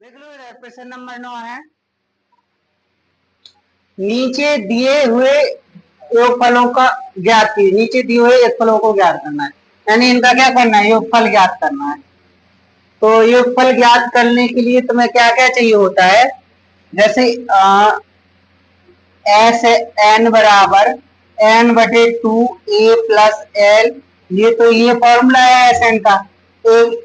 देख लो इधर प्रश्न नंबर 9 है। नीचे दिए हुए योगफलों का ज्ञात कीजिए। नीचे दिए हुए योगफलों को ज्ञात करना है, यानी इनका क्या करना है, योगफल ज्ञात करना है। तो योगफल ज्ञात करने के लिए तुम्हें क्या क्या चाहिए होता है, जैसे एस एन बराबर एन बटे 2a+l, ये फॉर्मूला है एस एन का।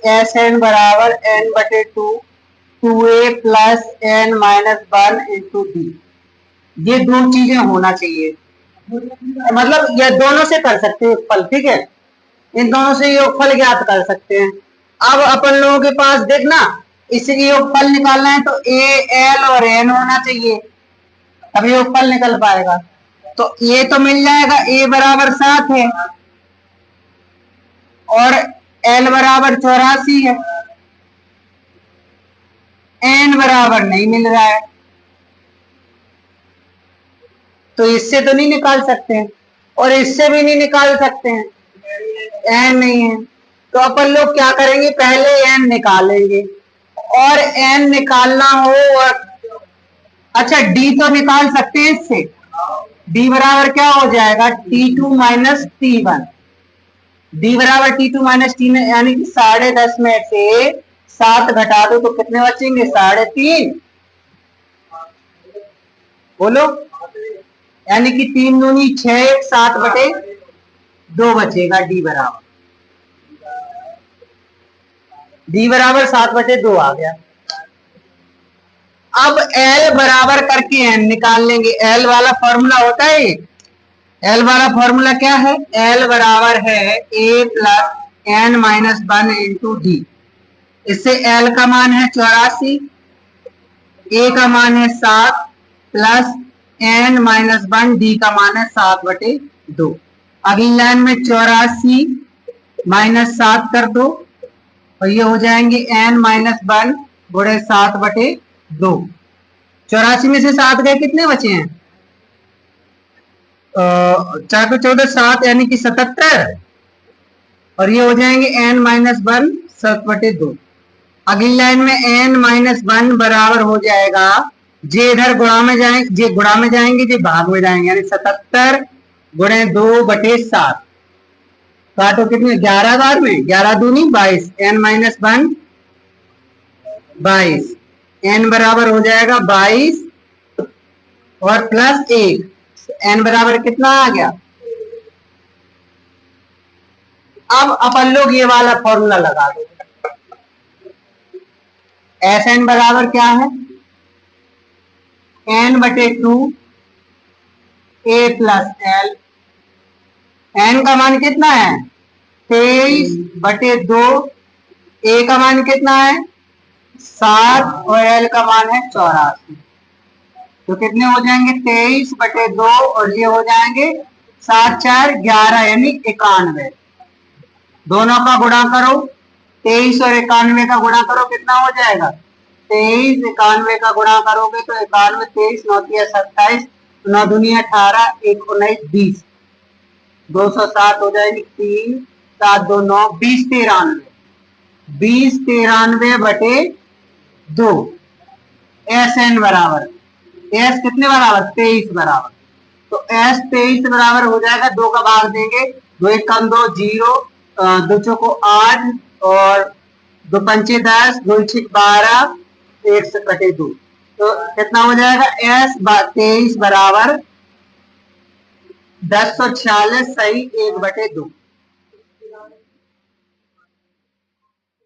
एस एन बराबर एन बटे 2a+n-1 डी। ये दो चीजें होना चाहिए, मतलब ये दोनों से कर सकते हैं योगफल, ठीक है, इन दोनों से योगफल ज्ञात कर सकते हैं। अब अपन लोगों के पास देखना, इससे योगफल निकालना है तो ए एल और एन होना चाहिए, तभी योगफल निकल पाएगा। तो ये तो मिल जाएगा, ए बराबर 7 है और एल बराबर 84 है, एन बराबर नहीं मिल रहा है, तो इससे तो नहीं निकाल सकते हैं और इससे भी नहीं निकाल सकते हैं, एन नहीं है। तो अपन लोग क्या करेंगे, पहले एन निकालेंगे, और एन निकालना हो और अच्छा डी तो निकाल सकते हैं इससे। डी बराबर क्या हो जाएगा, T2 माइनस T1। डी बराबर T2 माइनस T, यानी कि 10.5 में से 7 घटा दो तो कितने बचेंगे, 3.5। बोलो, यानी कि 3 दूनी 6, 7/2 बचेगा। डी बराबर 7/2 आ गया। अब एल बराबर करके एन निकाल लेंगे। एल वाला फॉर्मूला होता है, एल वाला फॉर्मूला क्या है, एल बराबर है a+n-1 इंटू डी। इससे एल का मान है 84, ए का मान है 7 प्लस n-1, डी का मान है 7/2। अगली लाइन में 84 माइनस 7 कर दो और ये हो जाएंगे n-1 गुणे 7/2। 84 में से 7 गए, कितने बचे हैं, 4 को 14, 7 यानी कि 77, और ये हो जाएंगे n-1 7/2। अगली लाइन में n-1 बराबर हो जाएगा, जे इधर गुणा में जाएंगे, जे गुणा में जाएंगे, जे भाग में जाएंगे, यानी 77 गुणे 2/7। काटो कितने, 11 बार में, 11 दूनी 22, n-1 22, n बराबर हो जाएगा 22 और प्लस 1, n बराबर कितना आ गया। अब अपन लोग ये वाला फॉर्मूला लगा दो, एस एन बराबर क्या है, n/2 a+l। n का मान कितना है, 23/2, a का मान कितना है 7 और l का मान है 84। तो कितने हो जाएंगे, 23/2 और ये हो जाएंगे 7 4 11 यानी 91। दोनों का गुणा करो, 23 और 91 का गुणा करो, कितना हो जाएगा, 23 91 का गुणा करोगे तो 91, 23 9 27, 9 दूनी 18, 1 19 20, 207 हो जाएगी, 3 7 2 9 20 93/2। एस एन बराबर, एस कितने बराबर, 23 बराबर, तो एस 23 बराबर हो जाएगा, 2 का भाग देंगे, 2 1 कम 2 0, 2 चौको 8 और 2 पंचे 10, 2 6 12, 1/2। तो कितना हो जाएगा, एस 23 बराबर 1046 सही 1/2।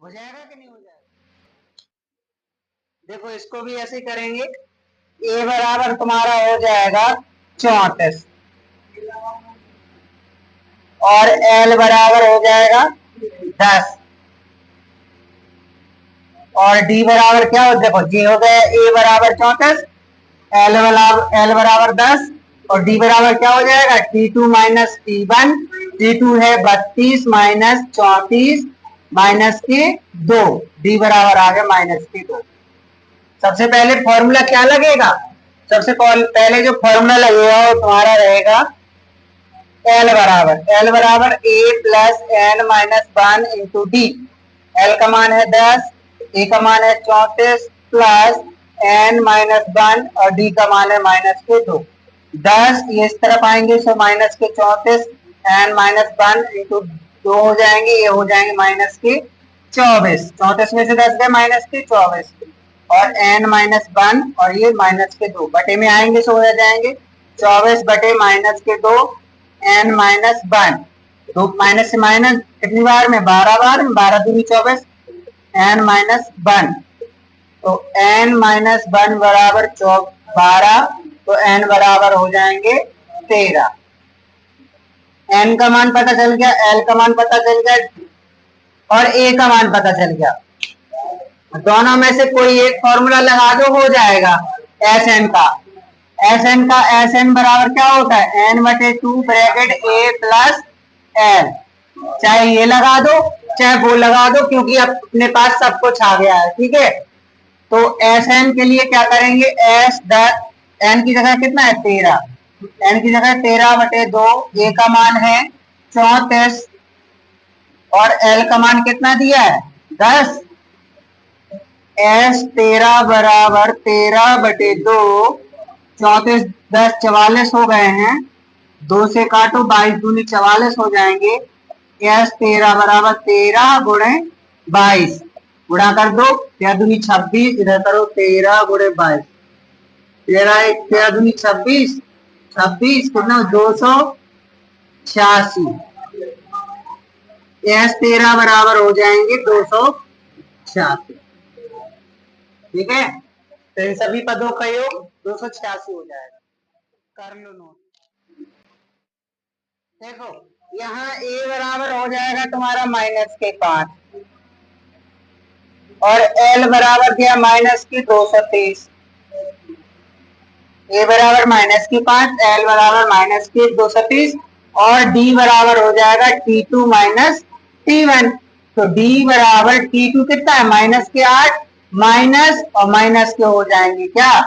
हो जाएगा कि नहीं हो जाएगा, देखो इसको भी ऐसे करेंगे। ए बराबर तुम्हारा हो जाएगा 34 और एल बराबर हो जाएगा 10 और डी बराबर क्या हो, देखो जी हो गया, ए बराबर 34, एल बराबर 10 और डी बराबर क्या हो जाएगा, T2 माइनस T1। T2 है 32 माइनस 34 माइनस के 2, डी बराबर आ गया -2। सबसे पहले फॉर्मूला क्या लगेगा, सबसे पहले जो फॉर्मूला लगेगा वो तुम्हारा रहेगा एल बराबर a+n-1 इंटू डी। एल का मान है 10, ए का मान है 34 प्लस n माइनस 1 और d का मान है माइनस के 2। 10 ये इस तरफ आएंगे सो माइनस के 34, n माइनस 1 इंटू 2 हो जाएंगे, ये हो जाएंगे माइनस के 24। 34 में से 10 गए माइनस के 24 और n माइनस 1 और ये माइनस के 2 बटे में आएंगे सो हो जाएंगे 24 बटे माइनस के 2 n माइनस 1। तो माइनस से माइनस कितनी बार में 12 बार, 12 दूनी 24, n माइनस 1। तो n माइनस 1 बराबर 12, तो n बराबर हो जाएंगे 13। n का मान पता चल गया, l का मान पता चल गया और a का मान पता चल गया। दोनों में से कोई एक फॉर्मूला लगा दो, हो जाएगा Sn का। Sn बराबर क्या होता है, n बटे 2 ब्रैकेट a प्लस l। चाहे ये लगा दो चाहे वो लगा दो, क्योंकि अपने पास सब कुछ आ गया है। ठीक है, तो Sn के लिए क्या करेंगे, n की जगह कितना है 13, n की जगह 13 बटे 2, a का मान है 34 और l का मान कितना दिया है 10। S13 बराबर 13 बटे 2, 34 10 44 हो गए हैं, 2 से काटो 22 दूनी 44 हो जाएंगे। S13 बराबर 13 गुणे 22, गुणा कर दो 13 दूनी 26, इधर करो 13 गुणे 22, 13 दूनी 26, 26 कितना 286। S13 बराबर हो जाएंगे 286। ठीक है, तो इन सभी पदों का योग 286 हो जाएगा। कर लो नोट। देखो यहाँ a बराबर हो जाएगा तुम्हारा माइनस के 5 और l बराबर दिया माइनस की 230। a बराबर माइनस की 5, l बराबर माइनस की 230 और d बराबर हो जाएगा t2 माइनस t1। तो d बराबर t2 कितना है माइनस के 8, माइनस और माइनस के हो जाएंगे क्या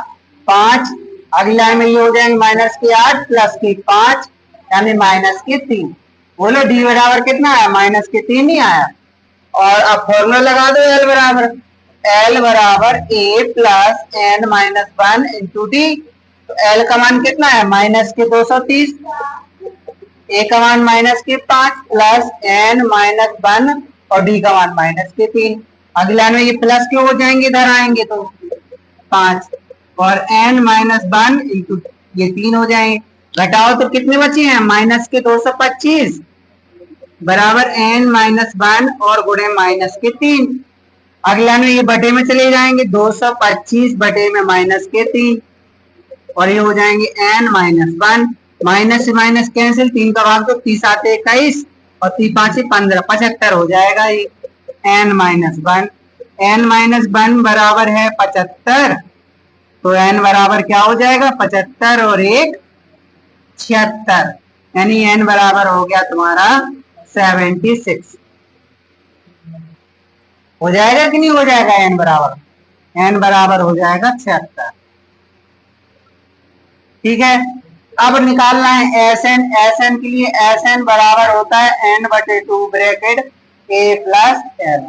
5। अगली लाइन में ये हो जाएंगे माइनस के 8 प्लस की 5 यानी माइनस के 3। बोलो d बराबर कितना आया माइनस के 3 ही आया। और अब फॉर्मूला लगा दो L बराबर a plus n minus 1 into D. तो L का मान कितना है माइनस के 230, a का मान माइनस के 5 प्लस n माइनस 1 और d का मान माइनस के 3। अगली लाइन में ये प्लस के हो जाएंगे, इधर आएंगे तो 5 और n माइनस 1 इंटू ये 3 हो जाएंगे। घटाओ तो कितने बचे हैं माइनस के 225 बराबर n माइनस 1 और गुणे माइनस के 3। अगला में ये बटे में चले जाएंगे 225 बटे में माइनस के 3 और ये हो जाएंगे n माइनस 1। माइनस से माइनस कैंसिल, 3 का भाग दो 30 आते 21 और 3 5 15 75 हो जाएगा ये n माइनस 1। n माइनस 1 बराबर है 75, तो n बराबर क्या हो जाएगा 75 और 1 76, यानी n बराबर हो गया तुम्हारा 76। हो जाएगा कि नहीं हो जाएगा n बराबर हो जाएगा 76। ठीक है, अब निकालना है Sn के लिए Sn बराबर होता है n बटे 2 bracket a plus l।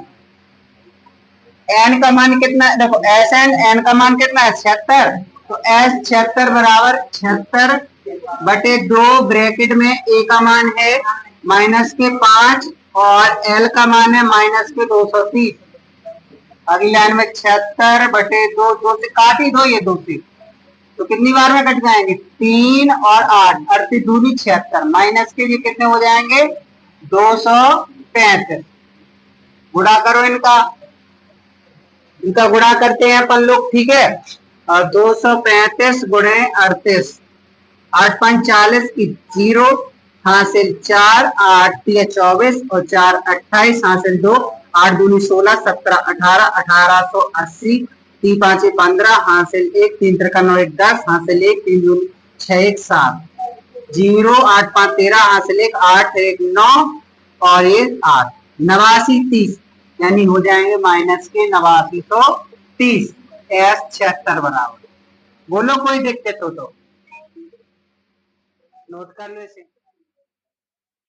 n का मान कितना, देखो n का मान कितना है 76, तो S 76 बराबर 76 बटे 2 ब्रैकेट में a का मान है माइनस के 5 और l का मान है माइनस के 230। अगली लाइन में 76 बटे 2, 2 से काट ही दो ये 2 से, तो कितनी बार में कट जाएंगे 3 और 8, 38 दूनी 76, माइनस के लिए कितने हो जाएंगे 235। गुणा करो इनका गुणा करते हैं अपन लोग। ठीक है, और 235 गुणे 38, 8 5 40 की 0 हासिल 4, 8 3 24 और 4 28 हासिल 2, 8 दूनी 16 17 18 1880, 3 5 15 हासिल 1, 3 3 9 1 10 हासिल 1, 3 दूनी 6 1 7, 0 8 5 13 हासिल 1, 8 1 9 और ये 8 89 30, यानी हो जाएंगे माइनस के 8930। S 76 बराबर। बोलो कोई दिक्कत हो तो नोट कर लो इसे।